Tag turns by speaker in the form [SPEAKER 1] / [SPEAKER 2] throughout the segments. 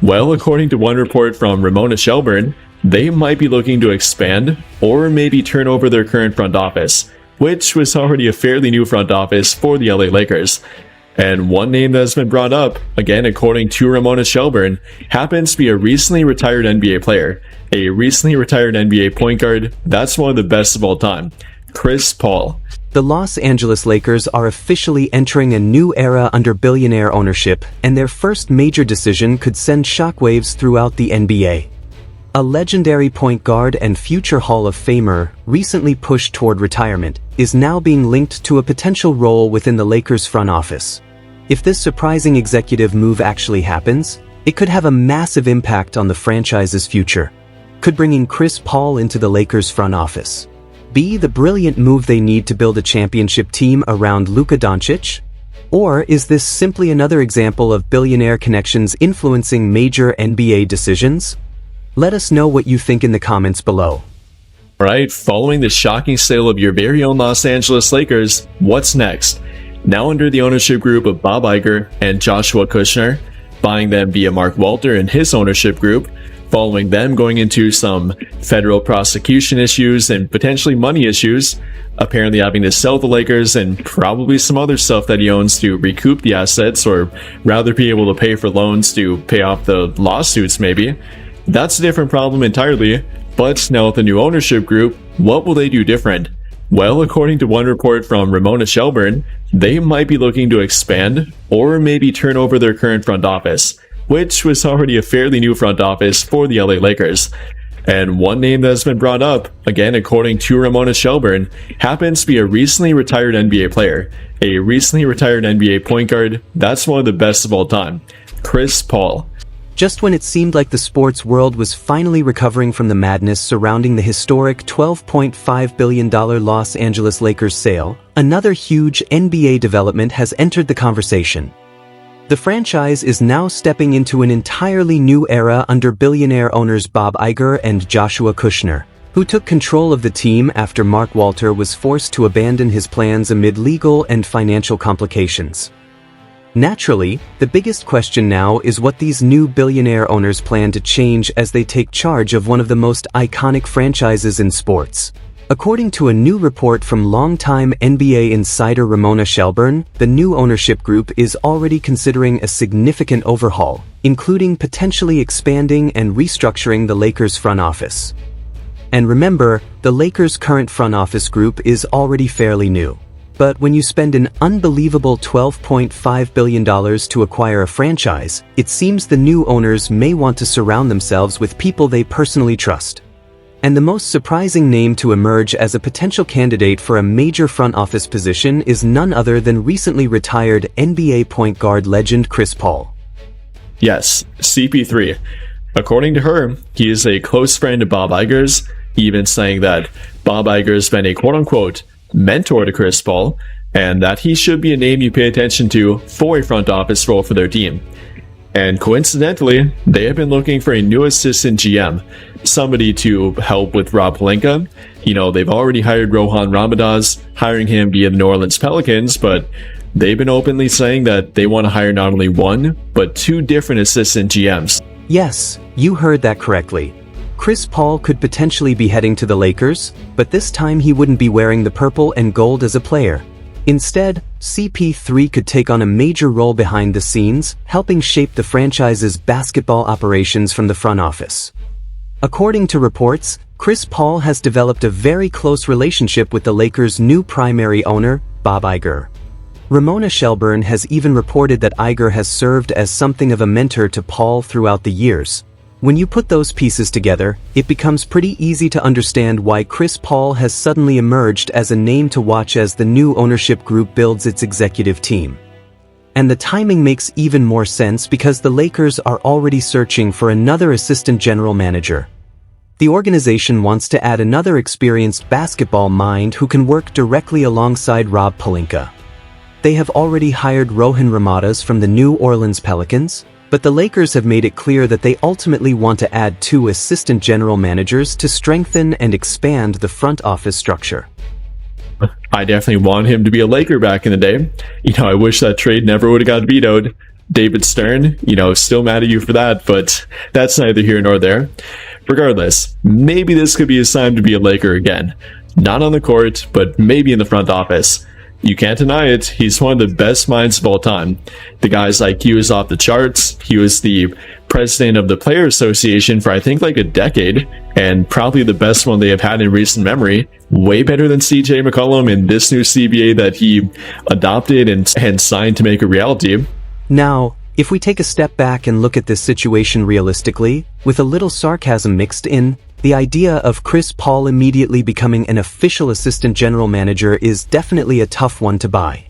[SPEAKER 1] Well, according to one report from Ramona Shelburne, they might be looking to expand or maybe turn over their current front office, which was already a fairly new front office for the LA Lakers. And one name that has been brought up, again according to Ramona Shelburne, happens to be a recently retired NBA player, a recently retired NBA point guard that's one of the best of all time, Chris Paul.
[SPEAKER 2] The Los Angeles Lakers are officially entering a new era under billionaire ownership, and their first major decision could send shockwaves throughout the NBA. A legendary point guard and future Hall of Famer, recently pushed toward retirement, is now being linked to a potential role within the Lakers front office. If this surprising executive move actually happens, it could have a massive impact on the franchise's future. Could bringing Chris Paul into the Lakers front office be the brilliant move they need to build a championship team around Luka Dončić? Or is this simply another example of billionaire connections influencing major NBA decisions? Let us know what you think in the comments below.
[SPEAKER 1] Right, following the shocking sale of your very own Los Angeles Lakers, what's next? Now under the ownership group of Bob Iger and Joshua Kushner, buying them via Mark Walter and his ownership group, following them going into some federal prosecution issues and potentially money issues, apparently having to sell the Lakers and probably some other stuff that he owns to recoup the assets, or rather be able to pay for loans to pay off the lawsuits maybe. That's a different problem entirely, but now with the new ownership group, what will they do different? Well, according to one report from Ramona Shelburne, they might be looking to expand or maybe turn over their current front office, which was already a fairly new front office for the LA Lakers. And one name that has been brought up, again according to Ramona Shelburne, happens to be a recently retired NBA player, a recently retired NBA point guard that's one of the best of all time, Chris Paul.
[SPEAKER 2] Just when it seemed like the sports world was finally recovering from the madness surrounding the historic $12.5 billion Los Angeles Lakers sale, another huge NBA development has entered the conversation. The franchise is now stepping into an entirely new era under billionaire owners Bob Iger and Joshua Kushner, who took control of the team after Mark Walter was forced to abandon his plans amid legal and financial complications. Naturally, the biggest question now is what these new billionaire owners plan to change as they take charge of one of the most iconic franchises in sports. According to a new report from longtime NBA insider Ramona Shelburne, the new ownership group is already considering a significant overhaul, including potentially expanding and restructuring the Lakers front office. And remember, the Lakers' current front office group is already fairly new. But when you spend an unbelievable $12.5 billion to acquire a franchise, it seems the new owners may want to surround themselves with people they personally trust. And the most surprising name to emerge as a potential candidate for a major front office position is none other than recently retired NBA point guard legend Chris Paul.
[SPEAKER 1] Yes, CP3. According to her, he is a close friend of Bob Iger's, even saying that Bob Iger has been a quote-unquote mentor to Chris Paul, and that he should be a name you pay attention to for a front office role for their team. And coincidentally, they have been looking for a new assistant GM, somebody to help with Rob Pelinka. You know, they've already hired Rohan Ramadaz, hiring him via the New Orleans Pelicans, but they've been openly saying that they want to hire not only one, but two different assistant GMs.
[SPEAKER 2] Yes, you heard that correctly. Chris Paul could potentially be heading to the Lakers, but this time he wouldn't be wearing the purple and gold as a player. Instead, CP3 could take on a major role behind the scenes, helping shape the franchise's basketball operations from the front office. According to reports, Chris Paul has developed a very close relationship with the Lakers' new primary owner, Bob Iger. Ramona Shelburne has even reported that Iger has served as something of a mentor to Paul throughout the years. When you put those pieces together, it becomes pretty easy to understand why Chris Paul has suddenly emerged as a name to watch as the new ownership group builds its executive team. And the timing makes even more sense because the Lakers are already searching for another assistant general manager. The organization wants to add another experienced basketball mind who can work directly alongside Rob Pelinka. They have already hired Rohan Ramadaz from the New Orleans Pelicans, but the Lakers have made it clear that they ultimately want to add two assistant general managers to strengthen and expand the front office structure.
[SPEAKER 1] I definitely want him to be a Laker back in the day. You know, I wish that trade never would have got vetoed. David Stern, still mad at you for that, but that's neither here nor there. Regardless, maybe this could be his time to be a Laker again. Not on the court, but maybe in the front office. You can't deny it, he's one of the best minds of all time. The guy's IQ is off the charts. He was the president of the Player Association for I think like a decade, and probably the best one they have had in recent memory. Way better than CJ McCollum in this new CBA that he adopted and signed to make a reality.
[SPEAKER 2] Now, if we take a step back and look at this situation realistically, with a little sarcasm mixed in, the idea of Chris Paul immediately becoming an official assistant general manager is definitely a tough one to buy.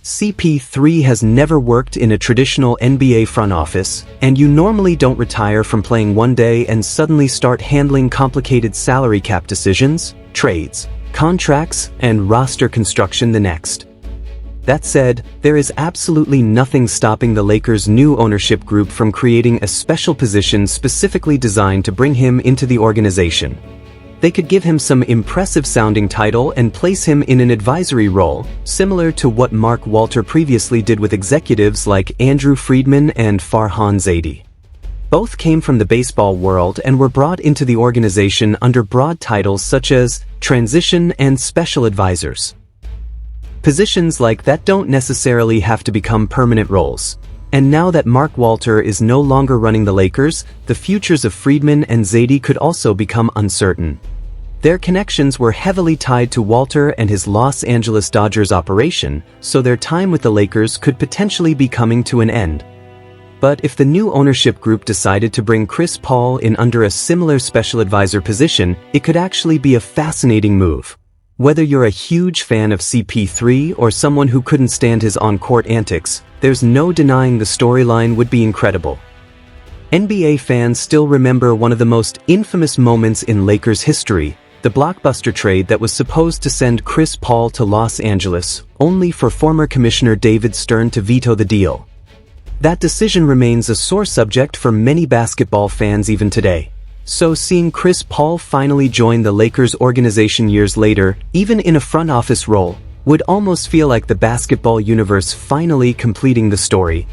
[SPEAKER 2] CP3 has never worked in a traditional NBA front office, and you normally don't retire from playing one day and suddenly start handling complicated salary cap decisions, trades, contracts, and roster construction the next. That said, there is absolutely nothing stopping the Lakers' new ownership group from creating a special position specifically designed to bring him into the organization. They could give him some impressive-sounding title and place him in an advisory role, similar to what Mark Walter previously did with executives like Andrew Friedman and Farhan Zaidi. Both came from the baseball world and were brought into the organization under broad titles such as transition and special advisors. Positions like that don't necessarily have to become permanent roles. And now that Mark Walter is no longer running the Lakers, the futures of Friedman and Zaidi could also become uncertain. Their connections were heavily tied to Walter and his Los Angeles Dodgers operation, so their time with the Lakers could potentially be coming to an end. But if the new ownership group decided to bring Chris Paul in under a similar special advisor position, it could actually be a fascinating move. Whether you're a huge fan of CP3 or someone who couldn't stand his on-court antics, there's no denying the storyline would be incredible. NBA fans still remember one of the most infamous moments in Lakers history, the blockbuster trade that was supposed to send Chris Paul to Los Angeles, only for former Commissioner David Stern to veto the deal. That decision remains a sore subject for many basketball fans even today. So seeing Chris Paul finally join the Lakers organization years later, even in a front office role, would almost feel like the basketball universe finally completing the story.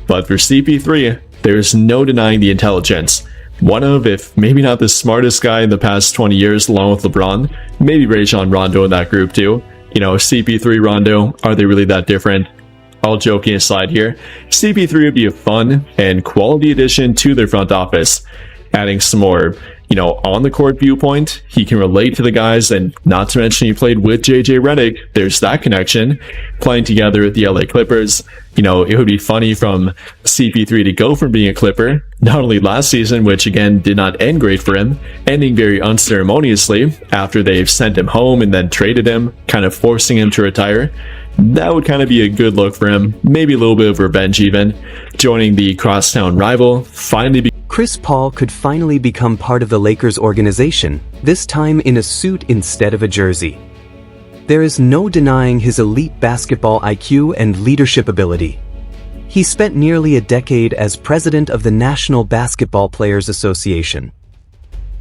[SPEAKER 1] But for CP3, there's no denying the intelligence. One of, if maybe not the smartest guy in the past 20 years along with LeBron, maybe Rajon Rondo in that group too. CP3 Rondo, are they really that different? All joking aside here, CP3 would be a fun and quality addition to their front office. Adding some more, on the court viewpoint, he can relate to the guys, and not to mention he played with JJ Redick. There's that connection. Playing together with the LA Clippers, it would be funny from CP3 to go from being a Clipper, not only last season, which again did not end great for him, ending very unceremoniously after they've sent him home and then traded him, kind of forcing him to retire. That would kind of be a good look for him, maybe a little bit of revenge even. Joining the crosstown rival,
[SPEAKER 2] Chris Paul could finally become part of the Lakers organization, this time in a suit instead of a jersey. There is no denying his elite basketball IQ and leadership ability. He spent nearly a decade as president of the National Basketball Players Association.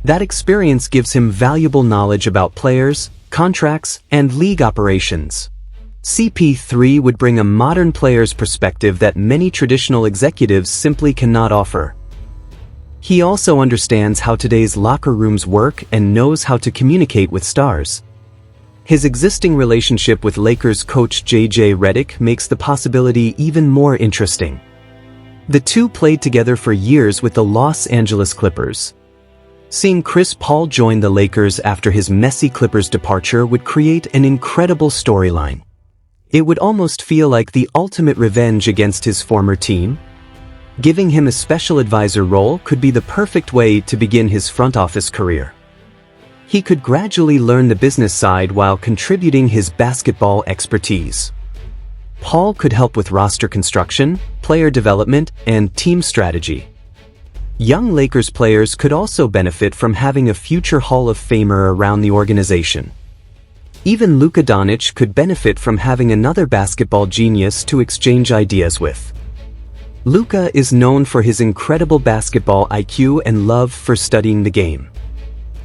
[SPEAKER 2] That experience gives him valuable knowledge about players, contracts, and league operations. CP3 would bring a modern player's perspective that many traditional executives simply cannot offer. He also understands how today's locker rooms work and knows how to communicate with stars. His existing relationship with Lakers coach JJ Redick makes the possibility even more interesting. The two played together for years with the Los Angeles Clippers. Seeing Chris Paul join the Lakers after his messy Clippers departure would create an incredible storyline. It would almost feel like the ultimate revenge against his former team. Giving him a special advisor role could be the perfect way to begin his front office career. He could gradually learn the business side while contributing his basketball expertise. Paul could help with roster construction, player development, and team strategy. Young Lakers players could also benefit from having a future Hall of Famer around the organization. Even Luka Dončić could benefit from having another basketball genius to exchange ideas with. Luka is known for his incredible basketball IQ and love for studying the game.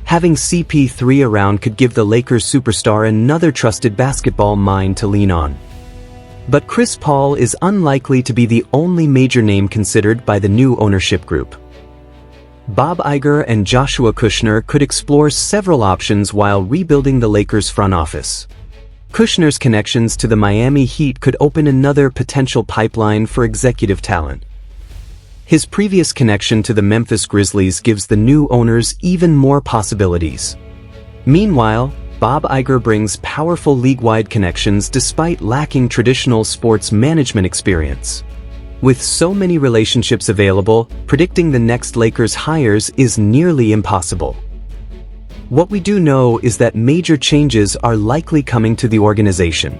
[SPEAKER 2] Having CP3 around could give the Lakers superstar another trusted basketball mind to lean on. But Chris Paul is unlikely to be the only major name considered by the new ownership group. Bob Iger and Joshua Kushner could explore several options while rebuilding the Lakers' front office. Kushner's connections to the Miami Heat could open another potential pipeline for executive talent. His previous connection to the Memphis Grizzlies gives the new owners even more possibilities. Meanwhile, Bob Iger brings powerful league-wide connections despite lacking traditional sports management experience. With so many relationships available, predicting the next Lakers hires is nearly impossible. What we do know is that major changes are likely coming to the organization.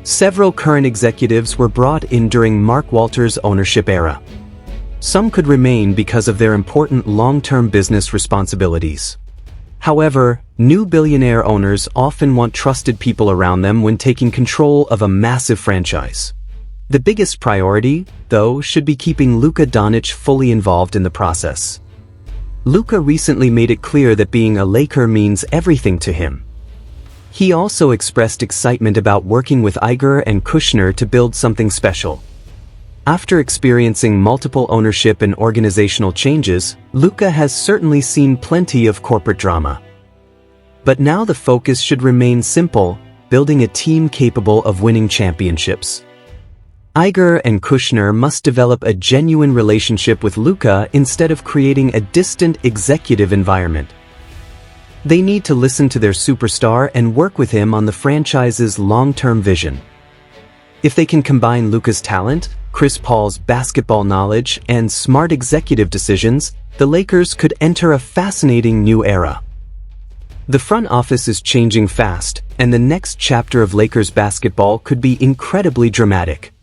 [SPEAKER 2] Several current executives were brought in during Mark Walter's ownership era. Some could remain because of their important long-term business responsibilities. However, new billionaire owners often want trusted people around them when taking control of a massive franchise. The biggest priority, though, should be keeping Luka Dončić fully involved in the process. Luka recently made it clear that being a Laker means everything to him. He also expressed excitement about working with Iger and Kushner to build something special. After experiencing multiple ownership and organizational changes, Luka has certainly seen plenty of corporate drama. But now the focus should remain simple: building a team capable of winning championships. Iger and Kushner must develop a genuine relationship with Luka instead of creating a distant executive environment. They need to listen to their superstar and work with him on the franchise's long-term vision. If they can combine Luka's talent, Chris Paul's basketball knowledge, and smart executive decisions, the Lakers could enter a fascinating new era. The front office is changing fast, and the next chapter of Lakers basketball could be incredibly dramatic.